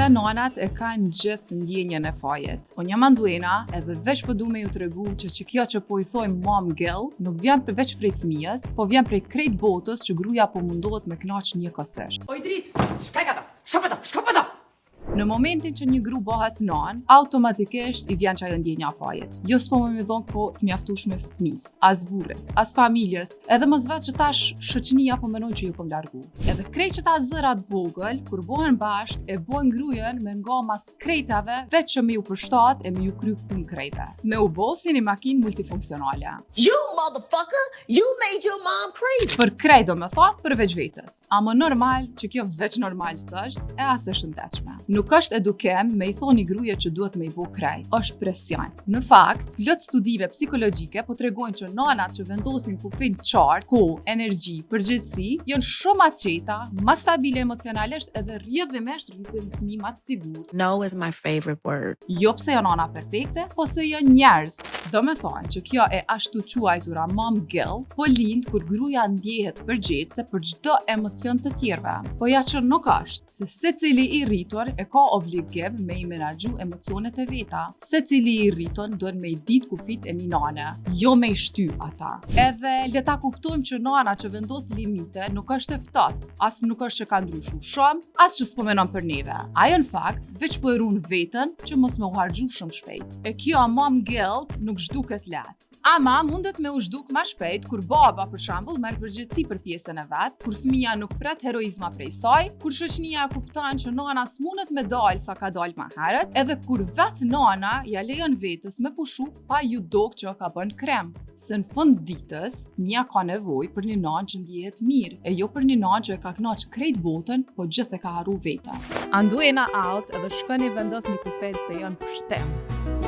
Se nanat e kanë gjithë ndjenjën e fajit. Unë jam Anduena edhe veç po du me ju tregu që kjo që po i thojmë mom guilt nuk vjen veç prej fëmijës, po vjen prej krejt botës që gruaja po mundohet me knaq njëkohësisht. Oj drit, shkaj ka ta, shka pa ta. Në momentin që një gru bëhet nan, automatikisht i vjen që ajo ndjenja fajit. Jo s'po me thonë po të mjaftush me fëmis, as burrit, as familjes, edhe më zvet që tash shoqënia po menon që ju kom largu. Edhe krejt që ta zërat vogël, kur bëhen bashk, e bojnë grujen me nga mas krejtave, veç që me ju përshtat e me ju kry pun krejve. Me u bo si një makinë multifunksionale. You motherfucker, you made your mom crazy. Për krejt do me thonë, për veç vetës. A më normal që kjo veç normal s'është, e as është ndechme. Nuk është edukem me i thoni gruje që duhet me i bo krej, është presion. Në fakt, lot studive psikologjike po tregojnë që nanat që vendosin kufin qartë, kohë, energji, përgjithësi, janë shumë ma qeta, ma stabile emocionalisht edhe rrjedhimisht rrisin fëmijë ma të sigurt. No is my favorite word. Jo pse janë nana perfekte, po se janë njerëz. Do me thonë që kjo e ashtu quajtura mom guilt, po lind kur gruaja ndjehet përgjegjëse për çdo emocion të tjerëve. Po ja që nuk është, se secili i rritur e ka obligim me i menaxhu emocionet e veta. Secili i rriton duhet me i dit kufit e një nane, jo me i shty ata. Edhe le ta kuptojmë që nana që vendos limite nuk është e ftohtë, as nuk është që ka ndryshu shumë, as që s'po menon për neve. Ajo në fakt veç po e ruan veten që mos me u harxhu shumë shpejt. E kjo mom guilt nuk zhduket lehtë. Ama mundet me u zhduk ma shpejt kur baba për shembull merr përgjegjësi për pjesën e vet, kur fëmia nuk pret heroizma prej saj, kur shoqënia e kupton që nana s'mundet me dal sa ka dal ma herët, edhe kur vet nana ja lejon vetës me pushu pa ju dok që ka bën krem. Se në fund ditës, fëmia ka nevojë për një nanë që ndjehet mirë, e jo për një nanë që e ka knaq krejt botën, po gjithë e ka harru vetën. Anduena out edhe shkoni vendos një kufet se janë për shtem.